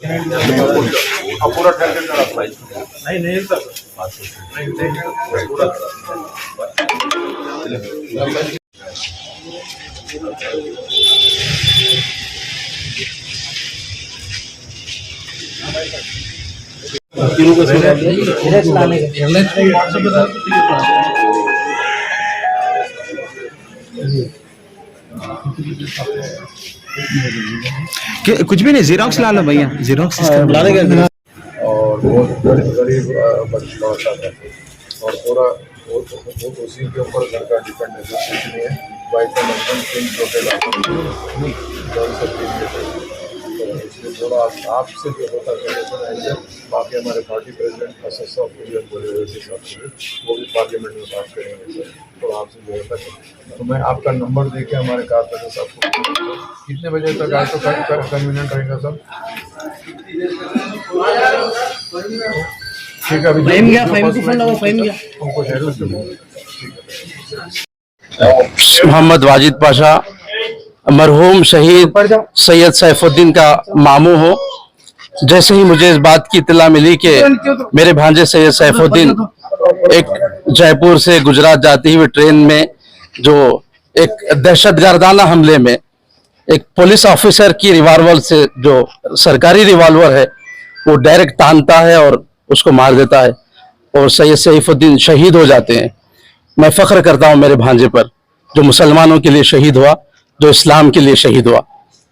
पूरा ठहर के कर नहीं नहीं सर कुछ भी नहीं, जीरोक्स ला लो भैया, जीरोक्स ला देंगे। और बहुत गरीब बच्चा था और पूरा वो उसी के ऊपर घर का डिपेंड है, कुछ नहीं है। वाइफ का हस्बैंड 3 छोटे तो इसलिए थोड़ा आपसे जो होता है बाकी हमारे पार्टी प्रेसिडेंट का सस्ता बोले वैसे वो भी पार्लियामेंट में बात करेंगे सर, तो आपसे जो होता है तो मैं आपका नंबर दे के हमारे कारपेंटर साहब को कितने बजे तक आए तो कन्वीनियंट रहेगा सर? ठीक है, अभी उनको मोहम्मद वाजिद पाशा मरहूम शहीद सैयद सैफुद्दीन का मामू हो। जैसे ही मुझे इस बात की इत्तला मिली कि मेरे भांजे सैयद सैफुद्दीन एक जयपुर से गुजरात जाती हुई ट्रेन में जो एक दहशतगर्दाना हमले में एक पुलिस ऑफिसर की रिवॉल्वर से, जो सरकारी रिवॉल्वर है, वो डायरेक्ट तानता है और उसको मार देता है और सैयद सैफुद्दीन शहीद हो जाते हैं। मैं फख्र करता हूँ मेरे भांजे पर, जो मुसलमानों के लिए शहीद हुआ, जो इस्लाम के लिए शहीद हुआ।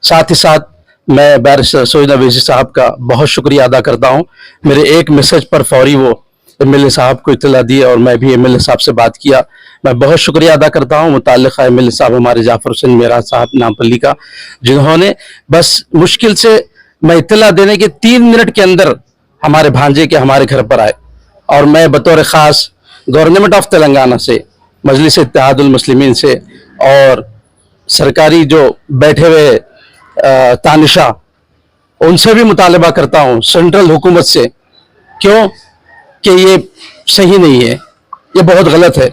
साथ ही साथ मैं बैरिस्टर सोहिद अवैसी साहब का बहुत शुक्रिया अदा करता हूँ। मेरे एक मैसेज पर फौरी वो एमएलए साहब को इत्तला दी और मैं भी एमएलए साहब से बात किया। मैं बहुत शुक्रिया अदा करता हूँ मुताल्लिक़ा एमएलए साहब हमारे जाफर हुसैन मेराज साहब नामपल्ली का, जिन्होंने बस मुश्किल से मैं इत्तला देने के 3 मिनट के अंदर हमारे भांजे के हमारे घर पर आए और मैं बतौर ख़ास गवर्नमेंट ऑफ तेलंगाना से, मजलिस इत्तेहादुल मुस्लिमीन से और सरकारी जो बैठे हुए तानिशा, उनसे भी मुतालबा करता हूँ सेंट्रल हुकूमत से, क्यों कि ये सही नहीं है, ये बहुत गलत है।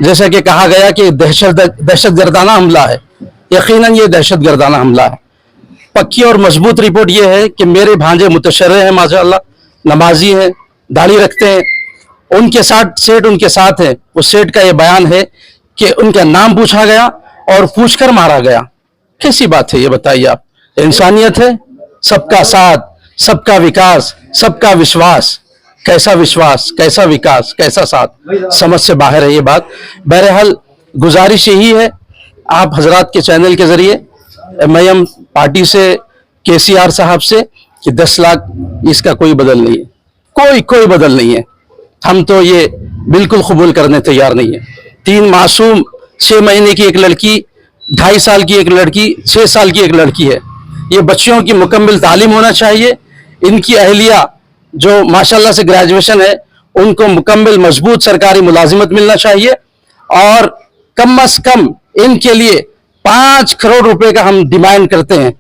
जैसा कि कहा गया कि दहशतगर्दाना हमला है, यकीनन ये दहशतगर्दाना हमला है। पक्की और मजबूत रिपोर्ट ये है कि मेरे भांजे मुतशर्रे हैं माशाअल्लाह, नमाजी हैं, दाढ़ी रखते हैं, उनके साथ सेठ उनके साथ है। उस सेठ का ये बयान है कि उनका नाम पूछा गया और पूछकर मारा गया। कैसी बात है ये बताइए आप? इंसानियत है, सबका साथ, सबका विकास, सबका विश्वास। कैसा विश्वास, कैसा विकास, कैसा साथ, समझ से बाहर है ये बात। बहरहाल गुजारिश यही है आप हजरात के चैनल के जरिए एमआईएम पार्टी से, केसीआर साहब से, कि 10 लाख इसका कोई बदल नहीं है, कोई बदल नहीं है। हम तो ये बिल्कुल कबूल करने तैयार नहीं है। 3 मासूम, 6 महीने की एक लड़की, 2.5 साल की एक लड़की, 6 साल की एक लड़की है। ये बच्चियों की मुकम्मल तालीम होना चाहिए। इनकी अहलिया जो माशाल्लाह से ग्रेजुएशन है, उनको मुकम्मल मजबूत सरकारी मुलाजिमत मिलना चाहिए और कम अज कम इनके लिए 5 करोड़ रुपए का हम डिमांड करते हैं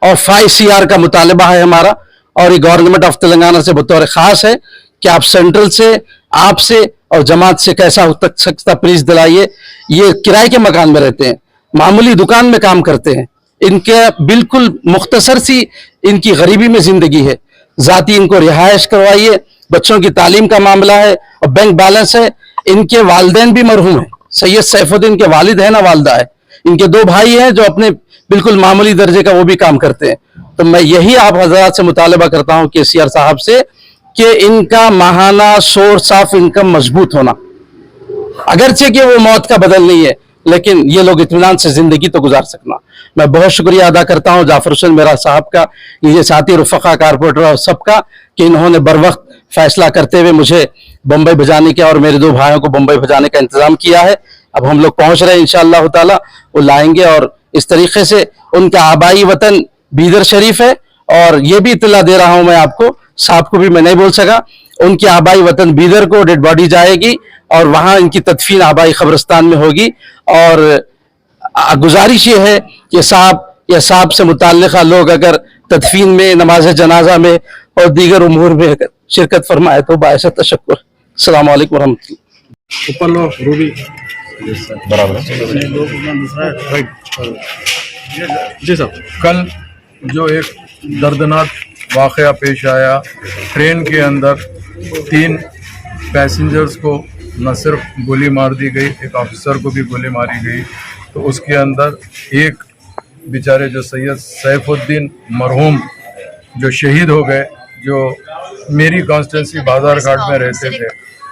और 5 CR का मुतालबा है हमारा। और ये गवर्नमेंट ऑफ तेलंगाना से बतौर खास है कि आप सेंट्रल से, आपसे और जमात से कैसा हो सकता प्लीज दिलाइए। ये किराए के मकान में रहते हैं, मामूली दुकान में काम करते हैं, इनके बिल्कुल मुख्तसर सी इनकी गरीबी में जिंदगी है। जाती इनको रिहाइश करवाइए। बच्चों की तालीम का मामला है और बैंक बैलेंस है। इनके वालिदैन भी मरहूम है, सैयद सैफुद्दीन के वालिद है ना वालदा है। इनके 2 भाई हैं जो अपने बिल्कुल मामूली दर्जे का वो भी काम करते हैं। तो मैं यही आप हजरात से मुतालबा करता हूँ केसीआर साहब से कि इनका माहाना सोर्स ऑफ इनकम मजबूत होना, अगरचे कि वो मौत का बदल नहीं है, लेकिन ये लोग इत्मीनान से जिंदगी तो गुजार सकना। मैं बहुत शुक्रिया अदा करता हूँ जाफर हुसैन मेरा साहब का, ये साथी रुफका कारपोरेटर और सबका, कि इन्होंने बर वक्त फैसला करते हुए मुझे बम्बई भेजाने का और मेरे 2 भाइयों को बम्बई भेजाने का इंतजाम किया है। अब हम लोग पहुंच रहे हैं इंशाअल्लाह ताला, वो लाएंगे और इस तरीके से उनका आबाई वतन बीदर शरीफ है। और ये भी इत्तला दे रहा हूं मैं आपको, साहब को भी मैं नहीं बोल सका, उनकी आबाई वतन बीदर को डेड बॉडी जाएगी और वहां इनकी तदफीन आबाई कब्रिस्तान में होगी। और गुजारिश ये है कि साहब या साहब से मुताल्लिका लोग अगर तदफीन में, नमाज जनाजा में और दीगर उमूर में शिरकत फरमाए तो बायस तशक्कुर। अस्सलाम वालेकुम रहमतुल्लाह। बराबर जी साहब, कल जो एक दर्दनाक वाक़या पेश आया। ट्रेन के अंदर 3 पैसेंजर्स को न सिर्फ गोली मार दी गई, एक ऑफिसर को भी गोली मारी गई। तो उसके अंदर एक बेचारे जो सैयद सैफुद्दीन मरहूम जो शहीद हो गए, जो मेरी कॉन्स्टिट्यूंसी बाजार घाट में रहते थे,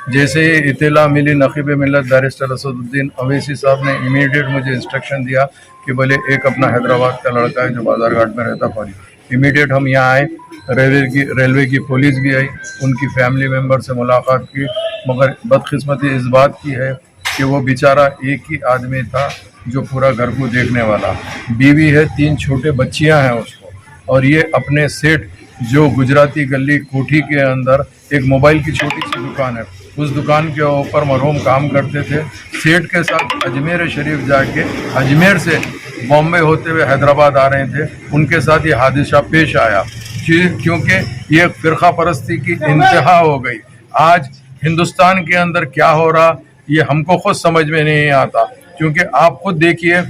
जैसे ही इत्तला मिली नकीब मिल्लत बैरिस्टर असदुद्दीन अवैसी साहब ने इमीडिएट मुझे इंस्ट्रक्शन दिया कि बोले एक अपना हैदराबाद का लड़का है जो बाजार घाट में रहता फौजी। इमीडिएट हम यहाँ आए, रेलवे की पुलिस भी आई, उनकी फैमिली मेम्बर से मुलाकात की, मगर बदकिस्मती इस बात की है कि वो बेचारा एक ही आदमी था जो पूरा घर को देखने वाला। बीवी है, 3 छोटे बच्चियां हैं उसको, और ये अपने सेठ जो गुजराती गली कोठी के अंदर एक मोबाइल की छोटी सी दुकान है, उस दुकान के ऊपर मरहूम काम करते थे। सेठ के साथ अजमेर शरीफ जाके अजमेर से बॉम्बे होते हुए हैदराबाद आ रहे थे, उनके साथ ये हादसा पेश आया क्योंकि ये फ़िरका परस्ती की इंतहा हो गई। आज हिंदुस्तान के अंदर क्या हो रहा ये हमको खुद समझ में नहीं आता, क्योंकि आप खुद देखिए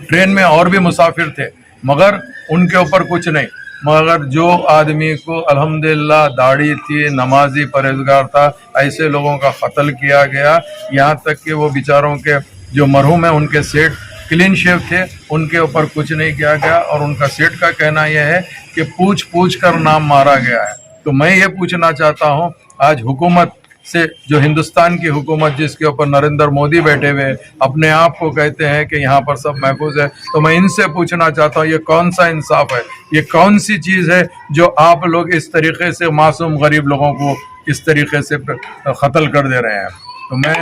ट्रेन में और भी मुसाफिर थे मगर उनके ऊपर कुछ नहीं, मगर जो आदमी को अल्हम्दुलिल्लाह दाढ़ी थी, नमाजी परहेजगार था, ऐसे लोगों का कत्ल किया गया। यहाँ तक कि वो बेचारों के जो मरहूम है उनके सेठ क्लीन शेव थे, उनके ऊपर कुछ नहीं किया गया, और उनका सेठ का कहना यह है कि पूछ पूछ कर नाम मारा गया है। तो मैं ये पूछना चाहता हूँ, आज हुकूमत से, जो हिंदुस्तान की हुकूमत जिसके ऊपर नरेंद्र मोदी बैठे हुए अपने आप को कहते हैं कि यहाँ पर सब महफूज है, तो मैं इनसे पूछना चाहता हूँ ये कौन सा इंसाफ है, ये कौन सी चीज़ है जो आप लोग इस तरीके से मासूम गरीब लोगों को इस तरीके से कत्ल कर दे रहे हैं। तो मैं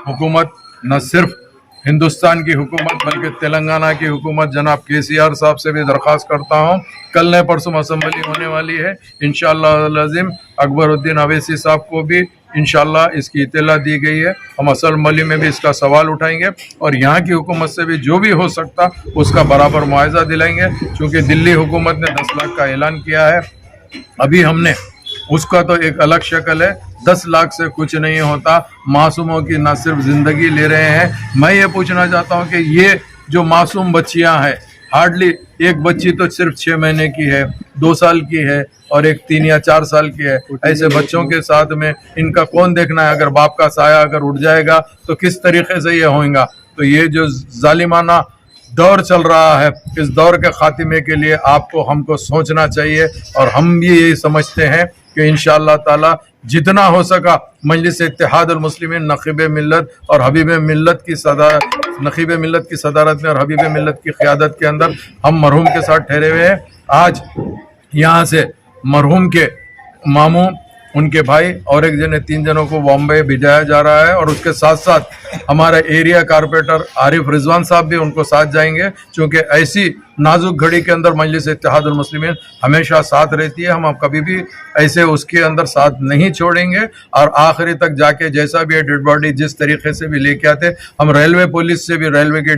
हुकूमत, न सिर्फ हिंदुस्तान की हुकूमत बल्कि तेलंगाना की हुकूमत जनाब KCR साहब से भी दरख्वास्त करता हूँ, कल ने परसों असम्बली होने वाली है, इंशाअल्लाह अज़ीम अकबरुद्दीन अवैसी साहब को भी इंशाअल्लाह इसकी इत्तला दी गई है। हम असम्बली में भी इसका सवाल उठाएंगे और यहाँ की हुकूमत से भी जो भी हो सकता उसका बराबर मुआवजा दिलाएंगे, क्योंकि दिल्ली हुकूमत ने 10 लाख का ऐलान किया है, अभी हमने उसका तो एक अलग शक्ल है, 10 लाख से कुछ नहीं होता। मासूमों की ना सिर्फ ज़िंदगी ले रहे हैं। मैं ये पूछना चाहता हूँ कि ये जो मासूम बच्चियाँ हैं, हार्डली एक बच्ची तो सिर्फ 6 महीने की है, 2 साल की है, और एक 3 या 4 साल की है। ऐसे बच्चों के साथ में इनका कौन देखना है? अगर बाप का साया अगर उठ जाएगा तो किस तरीके से ये होगा? तो ये जो जालिमाना दौर चल रहा है, इस दौर के खात्मे के लिए आपको हमको सोचना चाहिए, और हम भी यही समझते हैं कि इंशाअल्लाह ताला जितना हो सका मजलिस इत्तेहादुल मुस्लिमीन नकीब मिल्लत और हबीब मिल्लत की नकीब मिल्लत की सदारत में और हबीब मिल्लत की क़ियादत के अंदर हम मरहूम के साथ ठहरे हुए हैं। आज यहाँ से मरहूम के मामू, उनके भाई और एक जने 3 जनों को बॉम्बे भिजाया जा रहा है, और उसके साथ साथ हमारा एरिया कारपोरेटर आरिफ रिजवान साहब भी उनको साथ जाएंगे, क्योंकि ऐसी नाजुक घड़ी के अंदर मजलिस इत्तेहादुल मुस्लिमीन हमेशा साथ रहती है। हम अब कभी भी ऐसे उसके अंदर साथ नहीं छोड़ेंगे, और आखिरी तक जाके जैसा भी है डेड बॉडी जिस तरीके से भी लेके आते, हम रेलवे पुलिस से भी, रेलवे के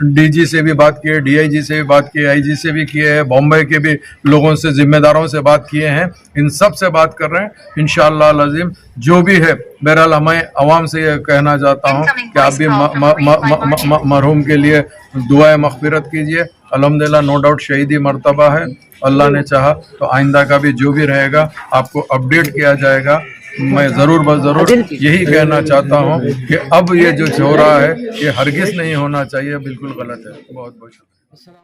DG से भी बात किए, DIG से भी बात किए, IG से भी किए हैं, बॉम्बे के भी लोगों से, जिम्मेदारों से बात किए हैं, इन सब से बात कर रहे हैं। इंशाअल्लाह अज़ीम जो भी है, बहरहाल मैं अवाम से ये कहना चाहता हूँ कि आप भी मरहूम के लिए दुआए मग़फ़िरत कीजिए। अल्हम्दुलिल्लाह नो डाउट शहीदी मर्तबा है, अल्लाह ने चाहा तो आइंदा का भी जो भी रहेगा आपको अपडेट किया जाएगा। मैं ज़रूर बस ज़रूर यही कहना चाहता हूँ कि अब ये जो हो रहा है ये हरगिज़ नहीं होना चाहिए, बिल्कुल गलत है। बहुत बहुत शुक्रिया।